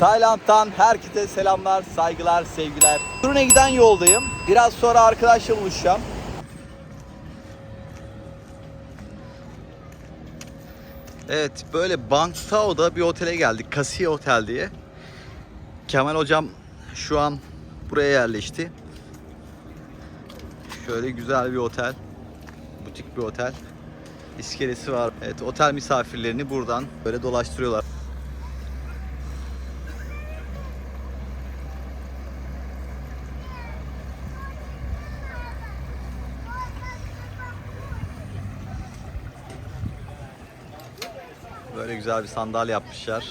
Tayland'dan herkese selamlar, saygılar, sevgiler. Turun'a giden yoldayım. Biraz sonra arkadaşla buluşacağım. Evet, böyle Bangtao'da bir otele geldik. Cassia Otel diye. Kemal hocam şu an buraya yerleşti. Şöyle güzel bir otel. Butik bir otel. İskelesi var. Evet, otel misafirlerini buradan böyle dolaştırıyorlar. Böyle güzel bir sandalye yapmışlar.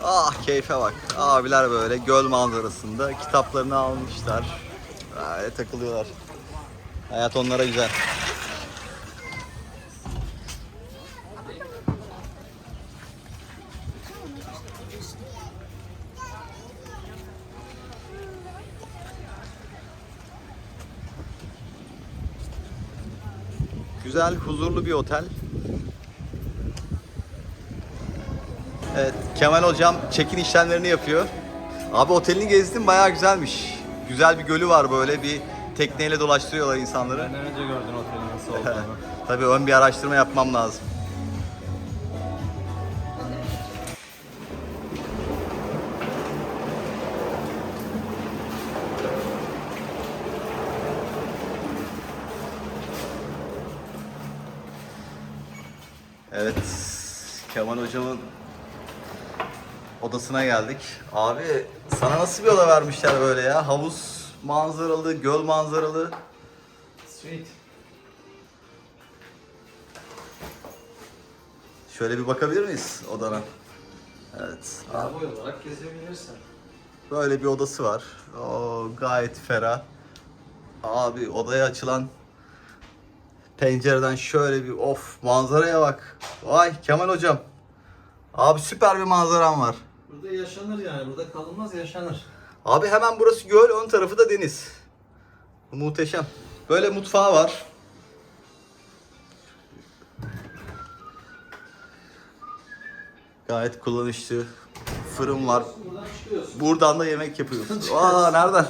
Ah, keyfe bak. Abiler böyle göl manzarasında kitaplarını almışlar. Böyle takılıyorlar. Hayat onlara güzel. Güzel, huzurlu bir otel. Evet, Kemal hocam check-in işlemlerini yapıyor. Abi otelini gezdim, bayağı güzelmiş. Güzel bir gölü var, böyle bir tekneyle dolaştırıyorlar insanları. Benden önce gördün otelin nasıl olduğunu. Tabii ön bir araştırma yapmam lazım. Evet, Kemal hocamın odasına geldik. Abi sana nasıl bir oda vermişler böyle ya? Havuz manzaralı, göl manzaralı. Sweet. Şöyle bir bakabilir miyiz odana? Evet. Araboy olarak gezebilirsin. Böyle bir odası var. O gayet ferah. Abi odaya açılan pencereden şöyle bir of manzaraya bak. Vay Kemal hocam. Abi süper bir manzaram var. Burada yaşanır yani. Burada kalınmaz, yaşanır. Abi hemen burası göl, ön tarafı da deniz. Muhteşem. Böyle mutfağı var. Gayet kullanışlı. Fırın var. Buradan çıkıyorsun. Buradan da yemek yapıyorsun. Aa nereden?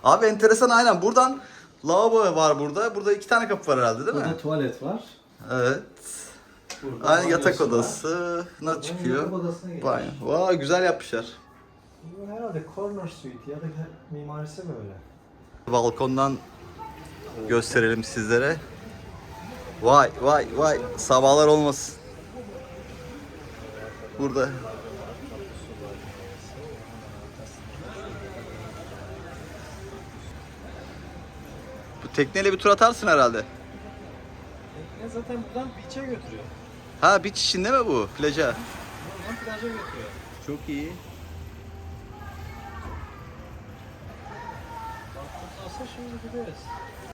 Abi enteresan, aynen. Buradan lavabo var burada. Burada 2 tane kapı var herhalde, değil mi? Burada tuvalet var. Evet. Burada Aynen, yatak banyosu var. odasına çıkıyor. Yatak odasına geçmiş. Banyo. Vay güzel yapmışlar. Bu herhalde corner suite ya da mimarisi böyle. Balkondan gösterelim sizlere. Vay vay vay, sabahlar olmasın. Burada. Bu tekneyle bir tur atarsın herhalde. Ya zaten buradan beach'e götürüyor. Ha, beach için değil mi bu? Plaja. Buradan plaja götürüyor. Çok iyi. Baktığımız olsa şimdi gideriz.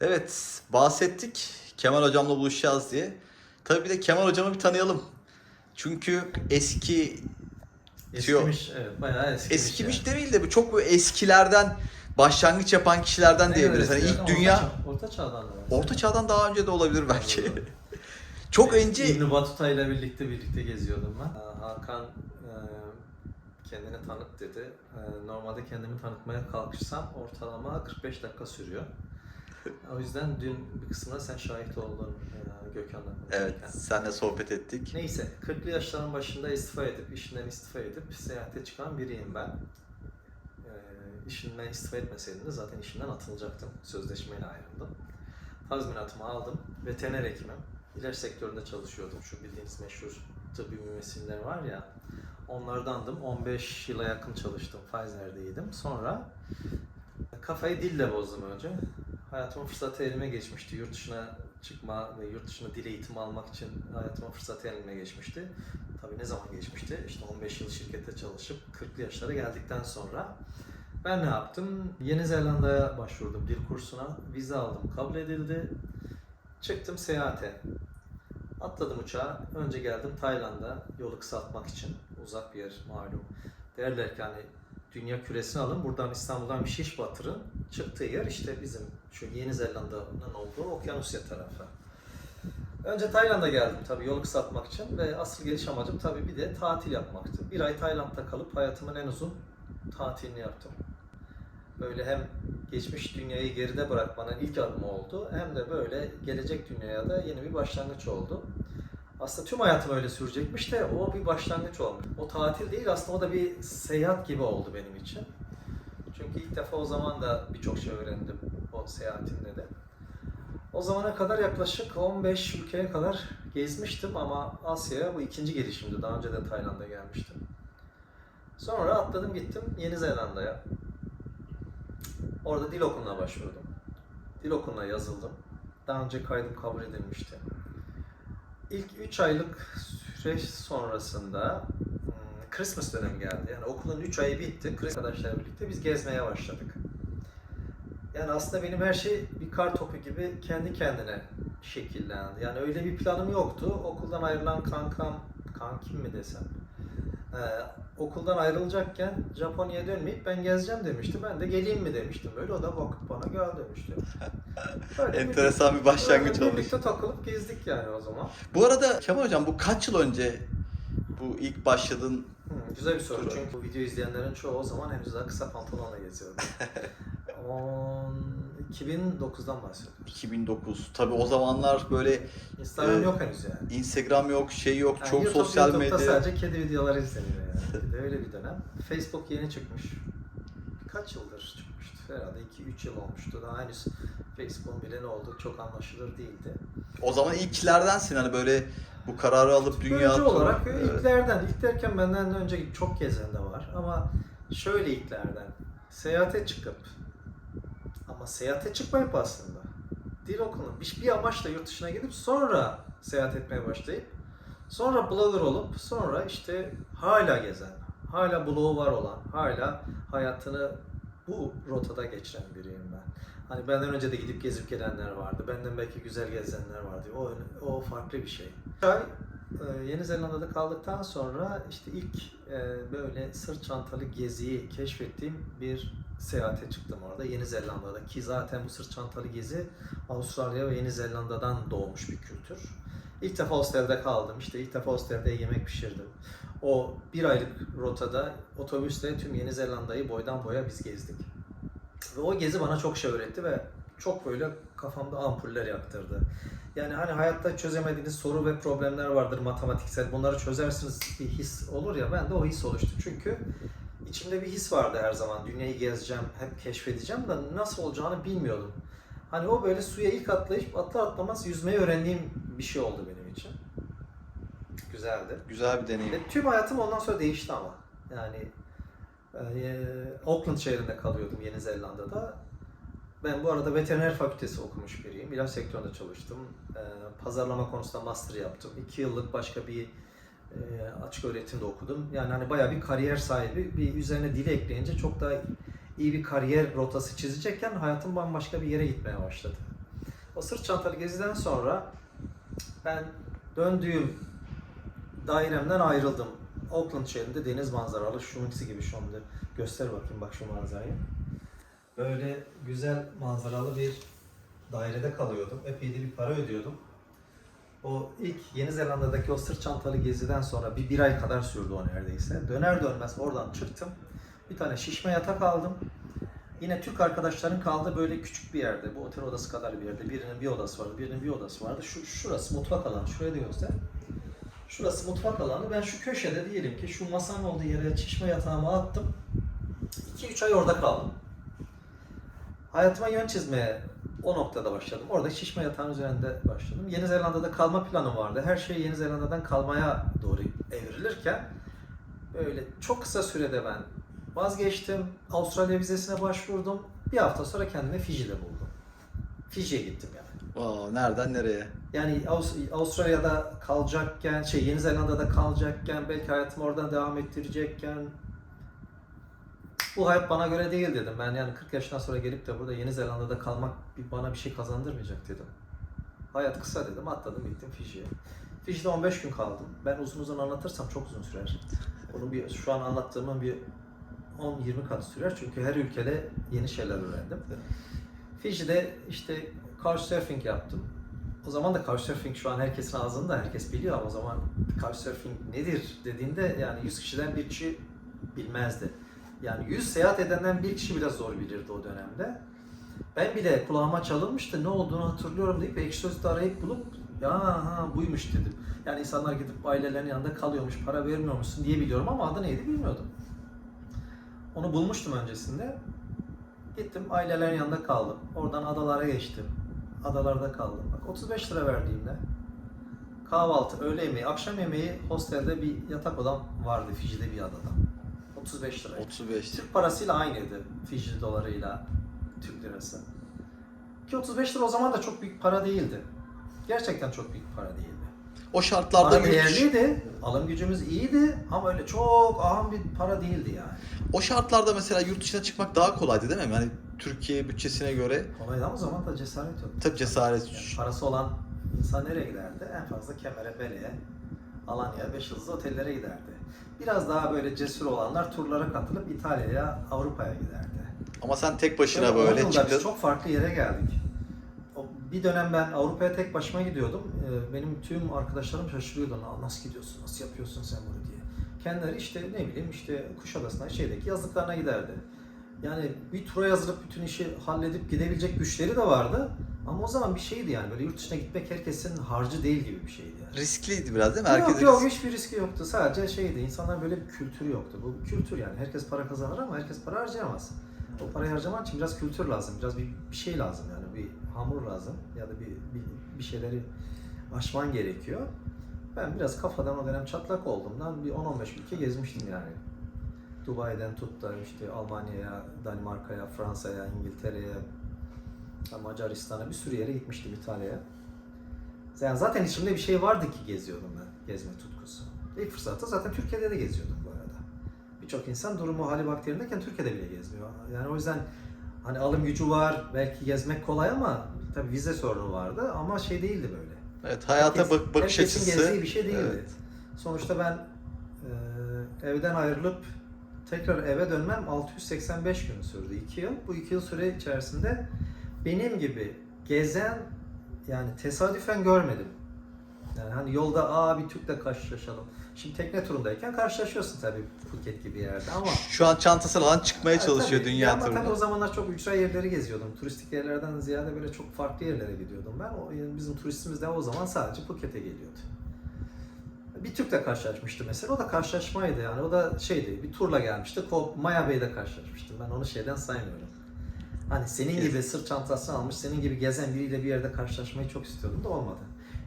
Evet, bahsettik Kemal hocamla buluşacağız diye. Tabii bir de Kemal hocamı bir tanıyalım. Çünkü Eskimiş, evet bayağı eskimiş. eskimiş değil de bu çok böyle eskilerden başlangıç yapan kişilerden Ne diyebiliriz. Hani öyle ilk yani? dünya Orta çağdan da var. Orta Çağ'dan daha önce de olabilir belki. Çok önce İbn Battuta ile birlikte geziyordum ben. Hakan kendini tanıt dedi. Normalde kendimi tanıtmaya kalkışsam ortalama 45 dakika sürüyor. O yüzden dün bir kısmına sen şahit oldun Gökhan'la. evet, seninle sohbet ettik. Neyse 40'lı yaşların başında işinden istifa edip seyahate çıkan biriyim ben. İşimden istifa etmeseydim de zaten işimden atılacaktım. Sözleşmeyle ayrıldım. Tazminatımı aldım. Veteriner hekimim. İlaç sektöründe çalışıyordum. Şu bildiğiniz meşhur tıbbi mümessinler var ya. Onlardandım. 15 yıla yakın çalıştım. Pfizer'deydim. Sonra kafayı dille bozdum önce. Hayatımın fırsatı elime geçmişti. Yurt dışına çıkma ve yurt dışında dil eğitimi almak için hayatımın fırsatı elime geçmişti. Tabii ne zaman geçmişti? İşte 15 yıl şirkette çalışıp 40'lı yaşlara geldikten sonra ben ne yaptım? Yeni Zelanda'ya başvurdum dil kursuna. Vize aldım, kabul edildi. Çıktım seyahate. Atladım uçağa. Önce geldim Tayland'a yolu kısaltmak için. Uzak bir yer malum. Derler ki hani dünya küresini alın, buradan İstanbul'dan bir şiş batırın. Çıktığı yer işte bizim şu Yeni Zelanda'nın olduğu Okyanusya tarafı. Önce Tayland'a geldim tabii yolu kısaltmak için ve asıl geliş amacım tabii bir de tatil yapmaktı. Bir ay Tayland'da kalıp hayatımın en uzun tatilini yaptım. Böyle hem geçmiş dünyayı geride bırakmanın ilk adımı oldu, hem de böyle gelecek dünyaya da yeni bir başlangıç oldu. Aslında tüm hayatım öyle sürecekmiş de o bir başlangıç olmuş. O tatil değil, aslında o da bir seyahat gibi oldu benim için. Çünkü ilk defa o zaman da birçok şey öğrendim o seyahatimde de. O zamana kadar yaklaşık 15 ülkeye kadar gezmiştim ama Asya'ya bu ikinci gelişimdi. Daha önce de Tayland'a gelmiştim. Sonra atladım gittim Yeni Zelanda'ya. Orada dil okuluna başvurdum. Dil okuluna yazıldım. Daha önce kaydım kabul edilmişti. İlk 3 aylık süreç sonrasında Christmas dönemi geldi. Yani okulun 3 ayı bitti. Arkadaşlarla birlikte biz gezmeye başladık. Yani aslında benim her şey bir kar topu gibi kendi kendine şekillendi. Yani öyle bir planım yoktu. Okuldan ayrılan kankim mi desem. Okuldan ayrılacakken Japonya'ya dönmeyip ben gezeceğim demişti. Ben de geleyim mi demiştim böyle. O da bakıp bana gel demişti. Enteresan bir başlangıç olmuş. Birlikte takılıp gezdik yani o zaman. Bu arada Kemal Hocam bu kaç yıl önce bu ilk başladığın? Güzel bir soru çünkü bu video izleyenlerin çoğu o zaman henüz daha kısa pantolonla geziyordu. 2009'dan bahsediyorum. 2009. Tabii o zamanlar böyle Instagram yok henüz yani. Instagram yok, şey yok, Yani çok sosyal YouTube'da medya. sadece kedi videoları izleniyor yani. Bir de öyle bir dönem. Facebook yeni çıkmış. Birkaç yıldır çıkmıştı. Herhalde 2-3 yıl olmuştu. Daha henüz Facebook'un bile ne olduğu çok anlaşılır değildi. O zaman ilklerdensin hani böyle bu kararı alıp dünya Öncü turu. olarak Evet. ilklerden. İlk derken benden önce çok gezen de var. Ama şöyle ilklerden. Seyahate çıkıp ama seyahate çıkmayıp aslında dil okuluna bir amaçla yurt dışına gidip sonra seyahat etmeye başlayıp sonra blogger olup sonra işte hala gezen, hala blogu var olan, hala hayatını bu rotada geçiren biriyim ben. Hani benden önce de gidip gezip gelenler vardı. Benden belki güzel gezenler vardı. O farklı bir şey. Yeni Zelanda'da kaldıktan sonra işte ilk böyle sırt çantalı geziyi keşfettiğim bir seyahate çıktım orada Yeni Zelanda'da ki zaten bu sırt çantalı gezi Avustralya ve Yeni Zelanda'dan doğmuş bir kültür. İlk defa hostelde kaldım. İşte ilk defa hostelde yemek pişirdim. O bir aylık rotada otobüsle tüm Yeni Zelanda'yı boydan boya biz gezdik. Ve o gezi bana çok şey öğretti ve çok böyle kafamda ampuller yaktırdı. Yani hani hayatta çözemediğiniz soru ve problemler vardır matematiksel. Bunları çözersiniz bir his olur ya, ben de o his oluştu. Çünkü içimde bir his vardı her zaman. Dünyayı gezeceğim, hep keşfedeceğim da nasıl olacağını bilmiyordum. Hani o böyle suya ilk atlayıp atlar atlamaz yüzmeyi öğrendiğim bir şey oldu benim için. Güzeldi. Güzel bir deneyim. Tüm hayatım ondan sonra değişti ama. Yani Auckland şehrinde kalıyordum Yeni Zelanda'da. Ben bu arada veteriner fakültesi okumuş biriyim. İlaç sektöründe çalıştım. Pazarlama konusunda master yaptım. 2 yıllık başka bir açık öğretimde okudum. Yani hani bayağı bir kariyer sahibi, bir üzerine dili ekleyince çok daha iyi bir kariyer rotası çizecekken hayatım bambaşka bir yere gitmeye başladı. O sırt çantalı geziden sonra ben döndüğüm dairemden ayrıldım. Auckland şehrinde deniz manzaralı, şununki gibi şu anda göster bakayım bak şu manzarayı. Böyle güzel manzaralı bir dairede kalıyordum. Epey de bir para ödüyordum. O ilk Yeni Zelanda'daki o sırt çantalı geziden sonra bir ay kadar sürdü o neredeyse. Döner dönmez oradan çıktım. Bir tane şişme yatak aldım. Yine Türk arkadaşların kaldığı böyle küçük bir yerde, bu otel odası kadar bir yerde. Birinin bir odası vardı, birinin bir odası vardı. Şurası mutfak alanı, şuraya da göster. Şurası mutfak alanı. Ben şu köşede diyelim ki şu masanın olduğu yere şişme yatağımı attım. 2-3 ay orada kaldım. Hayatıma yön çizmeye o noktada başladım. Orada şişme yatağın üzerinde başladım. Yeni Zelanda'da kalma planım vardı. Her şey Yeni Zelanda'dan kalmaya doğru evrilirken böyle çok kısa sürede ben vazgeçtim. Avustralya vizesine başvurdum. Bir hafta sonra kendimi Fiji'de buldum. Fiji'ye gittim yani. Wow, nereden nereye? Yani Avustralya'da kalacakken, Yeni Zelanda'da kalacakken, belki hayatımı oradan devam ettirecekken bu hayat bana göre değil dedim. Ben yani 40 yaşından sonra gelip de burada Yeni Zelanda'da kalmak bana bir şey kazandırmayacak dedim. Hayat kısa dedim, atladım gittim Fiji'ye. Fiji'de 15 gün kaldım. Ben uzun uzun anlatırsam çok uzun sürer. Onun şu an anlattığımın bir 10-20 kat sürer çünkü her ülkede yeni şeyler öğrendim. Fiji'de işte couchsurfing yaptım. O zaman da couchsurfing şu an herkesin ağzında, herkes biliyor ama o zaman couchsurfing nedir dediğinde yani 100 kişiden bir kişi bilmezdi. Yani 100 seyahat edenden bir kişi biraz zor bilirdi o dönemde. Ben bile kulağıma çalınmıştı, ne olduğunu hatırlıyorum deyip Ekşi Sözlük'te arayıp bulup ya ha buymuş dedim. Yani insanlar gidip ailelerinin yanında kalıyormuş, para vermiyormuşsun diye biliyorum ama adı neydi bilmiyordum. Onu bulmuştum öncesinde. Gittim ailelerin yanında kaldım. Oradan adalara geçtim. Adalarda kaldım. Bak 35 lira verdiğimde kahvaltı, öğle yemeği, akşam yemeği hostelde bir yatak odam vardı Fiji'de bir adada. 35 lira. 35. Türk parasıyla aynıydı Fiji dolarıyla Türk lirası. Ki 35 lira o zaman da çok büyük para değildi. Gerçekten çok büyük para değildi. O şartlarda Para değerliydi, alım gücümüz iyiydi ama öyle çok ahım bir para değildi yani. o şartlarda mesela yurt dışına çıkmak daha kolaydı değil mi? Yani Türkiye bütçesine göre Kolaydı ama o zaman da cesaret yok. tabii cesaret. Yani parası olan insan nereye giderdi? En fazla Kemer'e, Bele'ye, Alanya'ya, 5 yıldızlı otellere giderdi. Biraz daha böyle cesur olanlar turlara katılıp İtalya'ya, Avrupa'ya giderdi. Ama sen tek başına Şöyle 10 böyle yılda çıktın. biz çok farklı yere geldik. Bir dönem ben Avrupa'ya tek başıma gidiyordum. Benim tüm arkadaşlarım şaşırıyordu. Nasıl gidiyorsun, nasıl yapıyorsun sen bunu diye. Kendileri işte ne bileyim işte Kuşadası'na şeydeki yazlıklarına giderdi. Yani bir tura yazılıp bütün işi halledip gidebilecek güçleri de vardı. Ama o zaman bir şeydi yani böyle yurt dışına gitmek herkesin harcı değil gibi bir şeydi yani. Riskliydi biraz değil mi? Yok Herkesin yok hiçbir riski yoktu. Sadece şeydi insanlar böyle bir kültürü yoktu. Bu bir kültür yani. Herkes para kazanır ama herkes para harcayamaz. O parayı harcamak için biraz kültür lazım. Biraz bir şey lazım yani. Bir hamur lazım ya da bir şeyleri aşman gerekiyor. Ben biraz kafadan o dönem çatlak olduğumdan bir 10-15 ülke gezmiştim yani. Dubai'den tut da işte Almanya'ya, Danimarka'ya, Fransa'ya, İngiltere'ye, Macaristan'a bir sürü yere gitmiştim, İtalya'ya. Yani zaten içimde bir şey vardı ki geziyordum ben, gezme tutkusu. İlk fırsatta zaten Türkiye'de de geziyordum bu arada. Birçok insan durumu hali vaktilerindeyken Türkiye'de bile gezmiyor. Yani o yüzden hani alım gücü var, belki gezmek kolay ama tabii vize sorunu vardı ama şey değildi böyle. evet, hayata bakış herkesin açısı. gezdiği bir şey değildi. Evet. Sonuçta ben evden ayrılıp tekrar eve dönmem 685 gün sürdü. 2 yıl. Bu 2 yıl süre içerisinde benim gibi gezen yani tesadüfen görmedim. Yani hani yolda bir Türk'le karşılaşalım. Şimdi tekne turundayken karşılaşıyorsun tabii Phuket gibi yerde ama Şu an çantasını alan çıkmaya çalışıyor tabii. dünya Ama tabii turuna. o zamanlar çok ücra yerleri geziyordum. Turistik yerlerden ziyade böyle çok farklı yerlere gidiyordum ben. Yani bizim turistimiz de o zaman sadece Phuket'e geliyordu. Bir Türk'le karşılaşmıştı mesela. O da karşılaşmaydı yani. O da şeydi, bir turla gelmişti. Maya Bey'de karşılaşmıştım. Ben onu şeyden saymıyorum. Hani senin gibi sırt çantasını almış, senin gibi gezen biriyle bir yerde karşılaşmayı çok istiyordum da olmadı.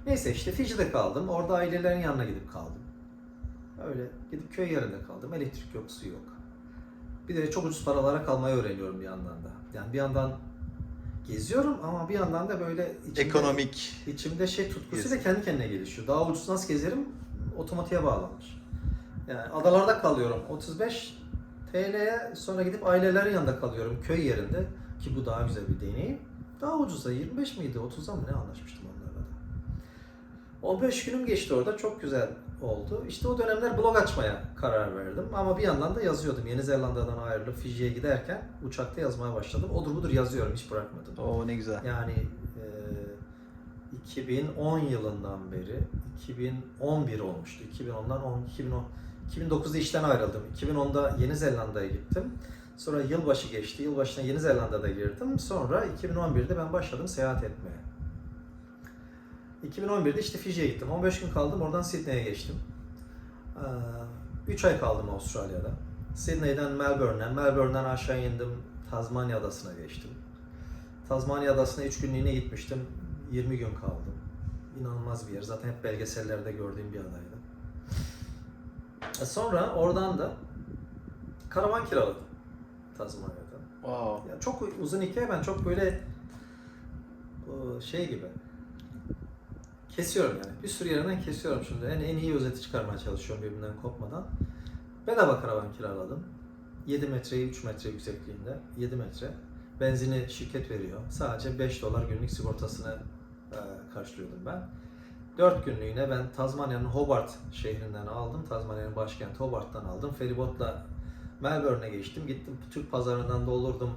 Neyse işte Fiji'de kaldım. Orada ailelerin yanına gidip kaldım. Öyle gidip köy yerinde kaldım. Elektrik yok, su yok. Bir de çok ucuz paralara kalmayı öğreniyorum bir yandan da. Yani bir yandan geziyorum ama bir yandan da böyle içimde şey tutkusuyla kendi kendine gelişiyor. Daha ucuz nasıl gezerim? Otomatiğe bağlanmış. Yani adalarda kalıyorum 35 TL'ye, sonra gidip ailelerin yanında kalıyorum köy yerinde ki bu daha güzel bir deneyim. Daha ucuza 25 miydi 30'a mı ne anlaşmıştım onlarla da. 15 günüm geçti orada, çok güzel oldu. İşte o dönemler blog açmaya karar verdim ama bir yandan da yazıyordum. Yeni Zelanda'dan ayrılıp Fiji'ye giderken uçakta yazmaya başladım. Odur budur yazıyorum, hiç bırakmadım. Oo ne güzel. Yani 2010 yılından beri 2011 olmuştu. 2009'da işten ayrıldım. 2010'da Yeni Zelanda'ya gittim. Sonra yılbaşı geçti. Yılbaşına Yeni Zelanda'da girdim. Sonra 2011'de ben başladım seyahat etmeye. 2011'de işte Fiji'ye gittim. 15 gün kaldım. Oradan Sydney'e geçtim. 3 ay kaldım Avustralya'da. Sydney'den Melbourne'den aşağı indim. Tazmanya Adası'na geçtim. Tazmanya Adası'na 3 günlüğüne gitmiştim. 20 gün kaldım. İnanılmaz bir yer. Zaten hep belgesellerde gördüğüm bir adaydı. Sonra oradan da karavan kiraladım Tazmanya'da. Wow. Yani çok uzun hikaye, ben çok böyle şey gibi kesiyorum yani. Bir sürü yerinden kesiyorum şimdi. En iyi özeti çıkarmaya çalışıyorum birbirinden kopmadan. Bedava karavan kiraladım. 7 metreye 3 metre yüksekliğinde. 7 metre. Benzini şirket veriyor. Sadece 5 dolar günlük sigortasını karşılıyordum ben. 4 günlüğüne ben Tazmanya'nın Hobart şehrinden aldım. Tazmanya'nın başkenti Hobart'tan aldım. Feribotla Melbourne'e geçtim. Gittim Türk pazarından doldurdum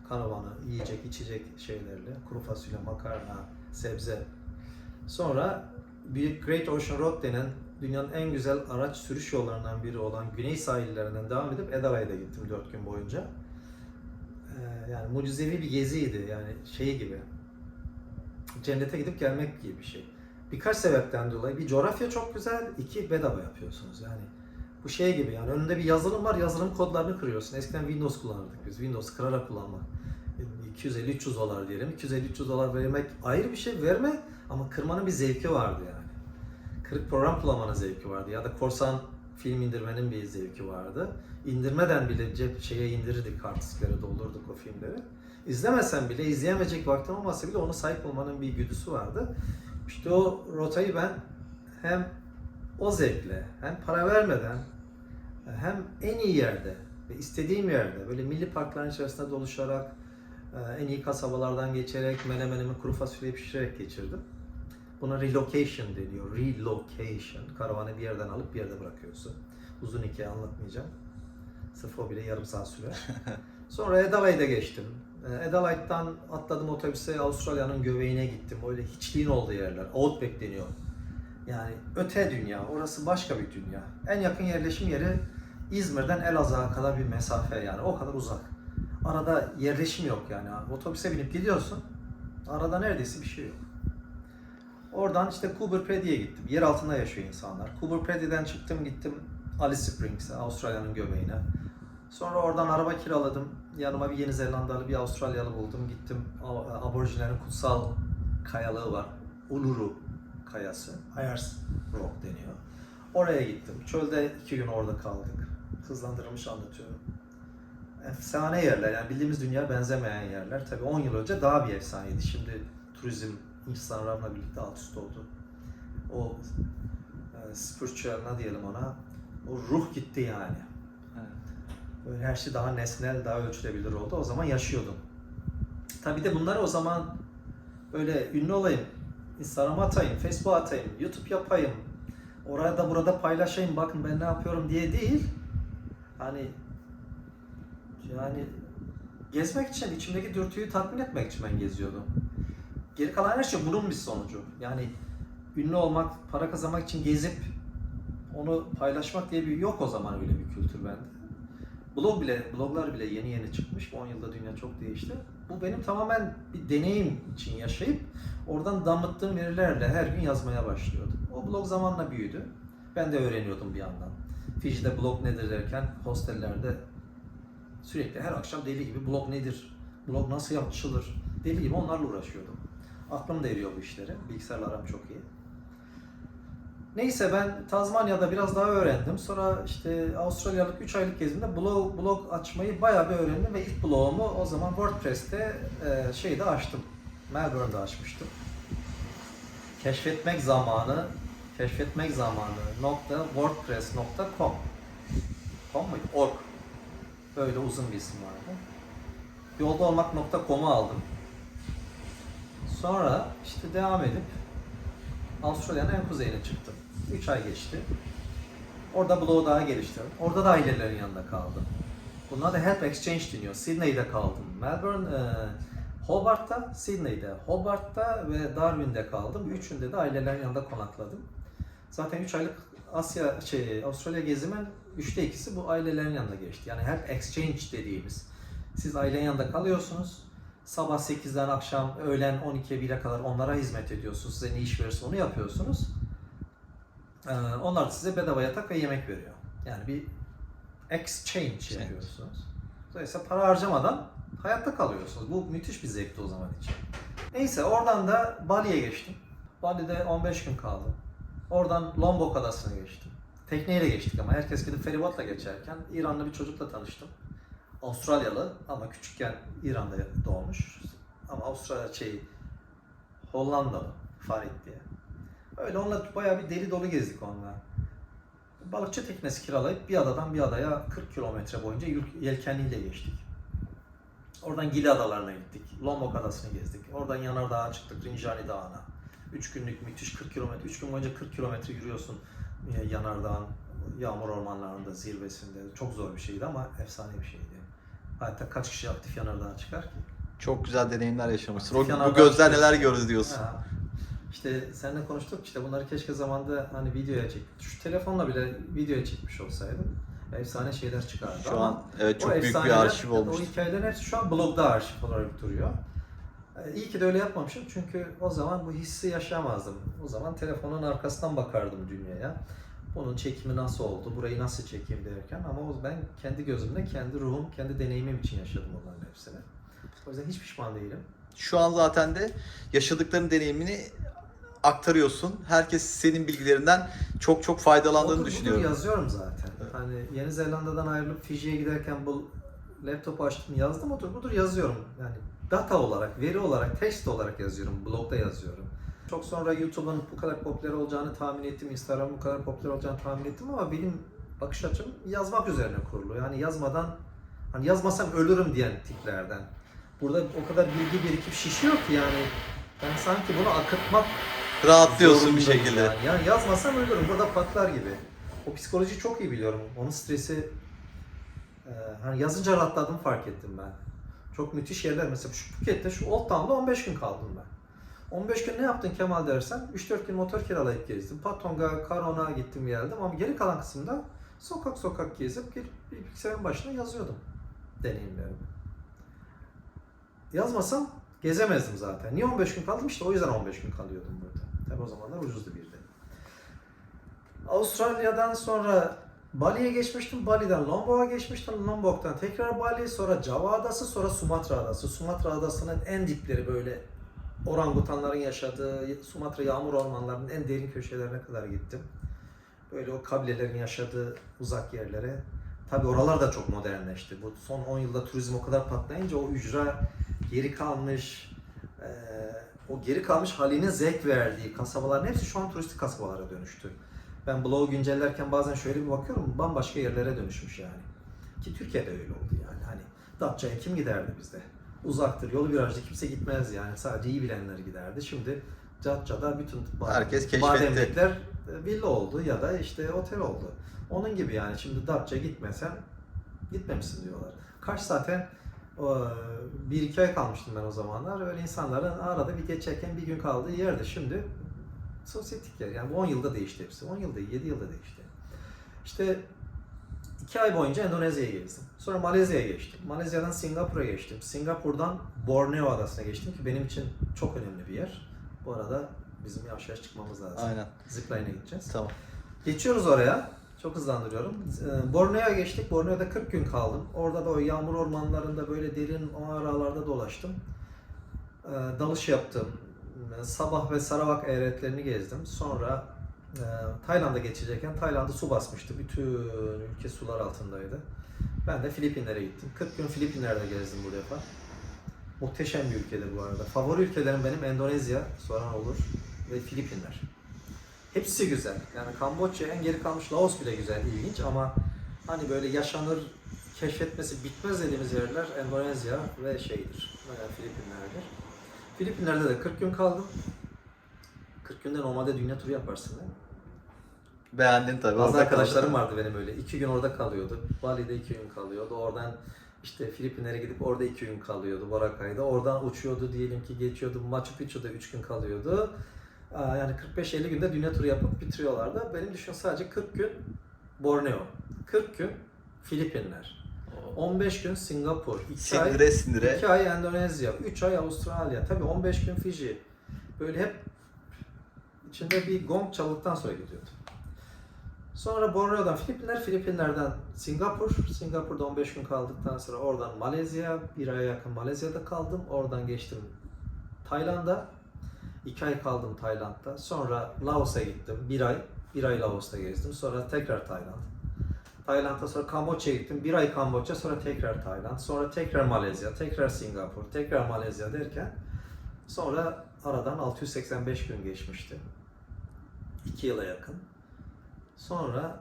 karavanı, yiyecek, içecek şeylerle. Kuru fasulye, makarna, sebze. Sonra bir Great Ocean Road denen dünyanın en güzel araç sürüş yollarından biri olan güney sahillerinden devam edip Adelaide'e gittim 4 gün boyunca. Yani mucizevi bir geziydi, yani şey gibi. Cennete gidip gelmek gibi bir şey. Birkaç sebepten dolayı. Bir, coğrafya çok güzel. İki, bedava yapıyorsunuz. Yani bu şey gibi, yani önünde bir yazılım var, yazılım kodlarını kırıyorsun. Eskiden Windows kullanırdık biz. Windows kırarak kullanmak. 250-300 dolar diyelim. 250-300 dolar vermek ayrı bir şey, verme ama kırmanın bir zevki vardı yani. Kırık program kullanmanın zevki vardı. Ya da korsan film indirmenin bir zevki vardı. İndirmeden bile şeye indirirdik, hard disklere doldurduk o filmleri. İzlemesen bile, izleyemeyecek vaktin olmasa bile onu sahip olmanın bir güdüsü vardı. İşte o rotayı ben hem o zevkle, hem para vermeden, hem en iyi yerde ve istediğim yerde, böyle milli parkların içerisinde dolaşarak, en iyi kasabalardan geçerek, menemenimi kuru fasulye pişirerek geçirdim. Buna relocation deniyor. Relocation. Karavanı bir yerden alıp bir yerde bırakıyorsun. Uzun hikaye anlatmayacağım. Sırf o bile yarım saat sürer. Sonra Adelaide'e geçtim. Adelaide'dan atladım otobüse, Avustralya'nın göbeğine gittim. Öyle hiçliğin olduğu yerler. Outback deniyor. Yani öte dünya. Orası başka bir dünya. En yakın yerleşim yeri İzmir'den Elazığ'a kadar bir mesafe, yani o kadar uzak. Arada yerleşim yok yani. Otobüse binip gidiyorsun. Arada neredeyse bir şey yok. Oradan işte Coober Pedy gittim. Yer altında yaşıyor insanlar. Coober Pedy'den çıktım, gittim Alice Springs'e, Avustralya'nın göbeğine. Sonra oradan araba kiraladım. Yanıma bir Yeni Zelandalı, bir Avustralyalı buldum. Gittim, aborjinlerin kutsal kayalığı var. Uluru Kayası. Ayers Rock deniyor. Oraya gittim. Çölde 2 gün orada kaldık. Hızlandırılmış anlatıyorum. Efsane yerler, yani bildiğimiz dünya benzemeyen yerler. Tabii 10 yıl önce daha bir efsaneydi. Şimdi turizm Instagram'la birlikte alt üst oldu. O spiritual, ne diyelim ona, o ruh gitti yani. Evet. Böyle her şey daha nesnel, daha ölçülebilir oldu. O zaman yaşıyordum. Tabii de bunları o zaman böyle ünlü olayım, Instagram'a atayım, Facebook'a atayım, YouTube yapayım, orada burada paylaşayım, bakın ben ne yapıyorum diye değil. Hani yani gezmek için, içimdeki dürtüyü tatmin etmek için ben geziyordum. Geri kalan her şey bunun bir sonucu. Yani ünlü olmak, para kazanmak için gezip onu paylaşmak diye bir yok o zaman, öyle bir kültür bende. Bloglar bile yeni yeni çıkmış. 10 yılda dünya çok değişti. Bu benim tamamen bir deneyim için yaşayıp oradan damıttığım verilerle her gün yazmaya başlıyordum. O blog zamanla büyüdü. Ben de öğreniyordum bir yandan. Fiji'de blog nedir derken hostellerde sürekli her akşam deli gibi blog nedir, blog nasıl açılır, deli gibi onlarla uğraşıyordum. Aklım da eriyor bu işlere. Bilgisayarla aram çok iyi. Neyse, ben Tazmanya'da biraz daha öğrendim. Sonra işte Avustralyalık 3 aylık gezimde blog açmayı bayağı bir öğrendim ve ilk blogumu o zaman WordPress'te şeyde açtım. Melbourne'de açmıştım. Keşfetmek zamanı .wordpress.com muydu? Org. Böyle uzun bir isim vardı. Yolda olmak.com'u aldım. Sonra işte devam edip Avustralya'nın en kuzeyine çıktım. 3 ay geçti. Orada blogu daha geliştirdim. Orada da ailelerin yanında kaldım. Bunlar da Help Exchange deniyor. Sydney'de kaldım. Melbourne, Hobart'ta, Sydney'de, Hobart'ta ve Darwin'de kaldım. Üçünde de ailelerin yanında konakladım. Zaten 3 aylık Avustralya gezimin 3'te 2'si bu ailelerin yanında geçti. Yani Help Exchange dediğimiz. Siz ailenin yanında kalıyorsunuz. Sabah 8'den akşam öğlen 12'ye 1'e kadar onlara hizmet ediyorsunuz. Size ne iş verirse onu yapıyorsunuz. Onlar da size bedava yatak ve yemek veriyor. Yani bir exchange yapıyorsunuz. Dolayısıyla para harcamadan hayatta kalıyorsunuz. Bu müthiş bir zevkti o zaman için. Neyse, oradan da Bali'ye geçtim. Bali'de 15 gün kaldım. Oradan Lombok Adası'na geçtim. Tekneyle geçtik ama herkes gidip feribotla geçerken İranlı bir çocukla tanıştım. Avustralyalı ama küçükken İran'da doğmuş. Ama Hollandalı, Farid diye. Öyle onunla bayağı bir deli dolu gezdik onunla. Balıkçı teknesi kiralayıp bir adadan bir adaya 40 kilometre boyunca yelkenliyle geçtik. Oradan Gili Adalarına gittik. Lombok Adası'nı gezdik. Oradan Yanardağ'a çıktık, Rinjani Dağı'na. 3 günlük müthiş 40 kilometre, 3 gün boyunca 40 kilometre yürüyorsun Yanardağ'ın yağmur ormanlarında zirvesinde. Çok zor bir şeydi ama efsane bir şeydi. Hatta kaç kişi aktif yanardağ çıkar ki? Çok güzel deneyimler yaşamışsın. Aktif Bu yanardağ gözler çıkıyor. neler gördü diyorsun. Ha. İşte seninle konuştuk, işte bunları keşke zamanında hani videoya çek. Şu telefonla bile videoya çekmiş olsaydım efsane şeyler çıkardı. Şu ama an evet çok o büyük bir efsaneler, arşiv o olmuş. hikayelerin hepsi şu an blogda arşiv olarak duruyor. İyi ki de öyle yapmamışım çünkü o zaman bu hissi yaşayamazdım. O zaman telefonun arkasından bakardım dünyaya. Bunun çekimi nasıl oldu, burayı nasıl çekeyim derken ama ben kendi gözümle, kendi ruhum, kendi deneyimim için yaşadım onların hepsini. O yüzden hiç pişman değilim. Şu an zaten de yaşadıkların deneyimini aktarıyorsun. Herkes senin bilgilerinden çok çok faydalandığını Budur düşünüyorum. yazıyorum zaten. Hani Yeni Zelanda'dan ayrılıp Fiji'ye giderken bu laptopu açtım yazdım, budur yazıyorum. Yani data olarak, veri olarak, text olarak yazıyorum, blogda yazıyorum. Çok sonra YouTube'un bu kadar popüler olacağını tahmin ettim, Instagram'ın bu kadar popüler olacağını tahmin ettim ama benim bakış açım yazmak üzerine kurulu. Yani yazmadan, hani yazmasam ölürüm diyen tiplerden. Burada o kadar bilgi birikip şişiyor ki yani ben sanki bunu akıtmak Rahatlıyorsun bir zorundayım şekilde. Yani yazmasam ölürüm, burada patlar gibi. O psikolojiyi çok iyi biliyorum. Onun stresi hani yazınca rahatladım fark ettim ben. Çok müthiş yerler. Mesela şu Phuket'te, şu Old Town'da 15 gün kaldım ben. 15 gün ne yaptın Kemal dersen, 3-4 gün motor kiralayıp gezdim. Patong'a, Karon'a gittim geldim ama geri kalan kısımda sokak sokak gezip gelip bilgisayarın başına yazıyordum deneyimlerimi. Yazmasam gezemezdim zaten. Niye 15 gün kaldım? İşte o yüzden 15 gün kalıyordum burada. Tabii o zamanlar ucuzdu bir de. Avustralya'dan sonra Bali'ye geçmiştim. Bali'den Lombok'a geçmiştim. Lombok'tan tekrar Bali, sonra Java Adası, sonra Sumatra Adası. Sumatra Adası'nın en dipleri böyle orangutanların yaşadığı, Sumatra yağmur ormanlarının en derin köşelerine kadar gittim. Böyle o kabilelerin yaşadığı uzak yerlere. Tabii oralar da çok modernleşti. Bu son 10 yılda turizm o kadar patlayınca o ücra geri kalmış, o geri kalmış halinin zevk verdiği kasabaların hepsi şu an turistik kasabalara dönüştü. Ben blogu güncellerken bazen şöyle bir bakıyorum, bambaşka yerlere dönüşmüş yani. Ki Türkiye'de öyle oldu yani. Hani Datça'ya kim giderdi bizde? Uzaktır, yolu virajlı kimse gitmez yani. Sadece iyi bilenler giderdi. Şimdi Datça'da bütün Herkes keşfetti. bademlikler villa oldu ya da işte otel oldu. Onun gibi yani şimdi Datça'ya gitmesen gitmemişsin diyorlar. Kaç zaten 1-2 ay kalmıştım ben o zamanlar. Öyle insanların arada bir geçerken bir gün kaldığı yerde şimdi sosyetik yer. Yani bu 10 yılda değişti hepsi. 10 yılda, 7 yılda değişti. İşte 2 ay boyunca Endonezya'ya gezdim. Sonra Malezya'ya geçtim. Malezya'dan Singapur'a geçtim. Singapur'dan Borneo Adası'na geçtim ki benim için çok önemli bir yer. Bu arada bizim yavaş yavaş çıkmamız lazım. Aynen. Zipline'e gideceğiz. Tamam. Geçiyoruz oraya. Çok hızlandırıyorum. Borneo'ya geçtik. Borneo'da 40 gün kaldım. Orada da o yağmur ormanlarında böyle derin o aralarda dolaştım. Dalış yaptım. Sabah ve Sarawak eyaletlerini gezdim. Sonra Tayland'a geçecekken Tayland'ı su basmıştı. Bütün ülke sular altındaydı. Ben de Filipinler'e gittim. 40 gün Filipinler'de gezdim bu defa. Muhteşem bir ülkede bu arada. Favori ülkelerim benim Endonezya, soran olur ve Filipinler. Hepsi güzel. Yani Kamboçya en geri kalmış, Laos bile güzel, ilginç ama hani böyle yaşanır, keşfetmesi bitmez dediğimiz yerler Endonezya ve Filipinler'dir. Filipinler'de de 40 gün kaldım. 40 günde normalde dünya turu yaparsın değil mi? Beğendin tabii. Bazı orada arkadaşlarım kaldın. vardı benim öyle. 2 gün orada kalıyordu. Bali'de 2 gün kalıyordu. Oradan işte Filipinler'e gidip orada 2 gün kalıyordu Boracay'da. Oradan uçuyordu diyelim ki geçiyordu. Machu Picchu'da 3 gün kalıyordu. Yani 45-50 günde dünya turu yapıp bitiriyorlardı. Benim düşün sadece 40 gün Borneo, 40 gün Filipinler, 15 gün Singapur, 2 ay, Sindire sindire. 2 ay Endonezya, 3 ay Avustralya, tabii 15 gün Fiji. Böyle hep içinde bir gong çaldıktan sonra gidiyordum. Sonra Borneo'dan Filipinler, Filipinler'den Singapur, Singapur'da 15 gün kaldıktan sonra oradan Malezya, bir aya yakın Malezya'da kaldım. Oradan geçtim Tayland'a. 2 ay kaldım Tayland'da. Sonra Laos'a gittim. Bir ay Laos'ta gezdim. Sonra tekrar Tayland. Tayland'da sonra Kamboçya'ya gittim. 1 ay Kamboçya, sonra tekrar Tayland. Sonra tekrar Malezya, tekrar Singapur, tekrar Malezya derken sonra aradan 685 gün geçmişti. 2 yıla yakın. Sonra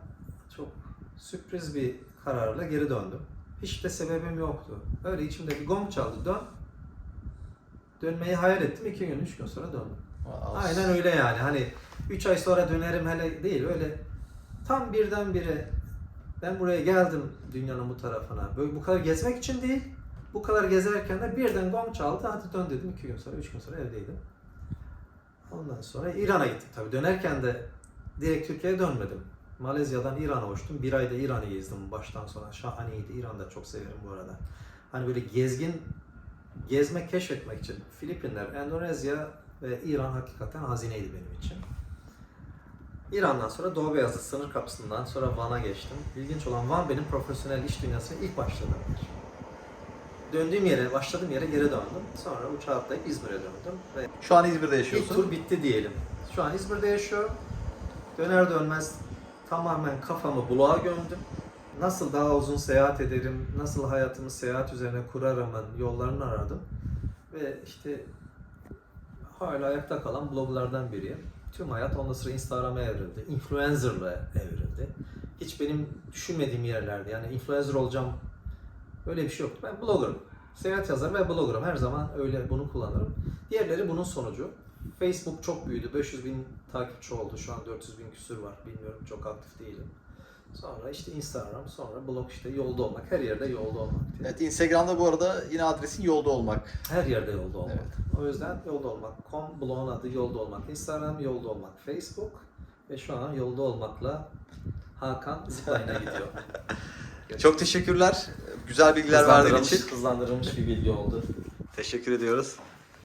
çok sürpriz bir kararla geri döndüm. Hiç de sebebim yoktu. Öyle içimde bir gong çaldı. Dönmeyi hayal ettim. 2 gün, 3 gün sonra döndüm. Aynen öyle yani. Hani 3 ay sonra dönerim hele değil. Öyle Tam birdenbire ben buraya geldim dünyanın bu tarafına. Böyle bu kadar gezmek için değil. Bu kadar gezerken de birden gong çaldı. Hadi dön dedim. 2 gün sonra, 3 gün sonra evdeydim. Ondan sonra İran'a gittim tabii. Dönerken de direkt Türkiye'ye dönmedim. Malezya'dan İran'a uçtum. 1 ayda İran'ı gezdim baştan sona. Şahaneydi. İran'ı da çok severim bu arada. Hani böyle gezmek, keşfetmek için Filipinler, Endonezya ve İran hakikaten hazineydi benim için. İran'dan sonra Doğu Beyazıt sınır kapısından sonra Van'a geçtim. İlginç olan Van benim profesyonel iş dünyasına ilk başladığım yer. Başladığım yere geri döndüm. Sonra uçağa atlayıp İzmir'e döndüm. Ve Şu an İzmir'de ilk yaşıyorsun. tur bitti diyelim. Şu an İzmir'de yaşıyorum. Döner dönmez tamamen kafamı buluğa gömdüm. Nasıl daha uzun seyahat ederim, nasıl hayatımı seyahat üzerine kurarımın yollarını aradım. Ve işte hala ayakta kalan bloglardan biriyim. Tüm hayat ondan sonra Instagram'a evrildi. Influencer'la evrildi. Hiç benim düşünmediğim yerlerde, yani influencer olacağım öyle bir şey yoktu. Ben blogger'ım. Seyahat yazarı ve blogger'ım. Her zaman öyle bunu kullanırım. Diğerleri bunun sonucu. Facebook çok büyüdü. 500.000 takipçi oldu. Şu an 400.000 küsür var. Bilmiyorum, çok aktif değilim. Sonra işte Instagram, sonra blog, işte yolda olmak. Her yerde yolda olmak diye. Evet, Instagram'da bu arada yine adresin yolda olmak. Her yerde yolda olmak. Evet. O yüzden yolda olmak.com, blogun adı yolda olmak. Instagram yolda olmak, Facebook ve şu an yolda olmakla Hakan zipline'a gidiyor. Çok teşekkürler. Güzel bilgiler verdiğin için. Hızlandırılmış bir bilgi oldu. Teşekkür ediyoruz.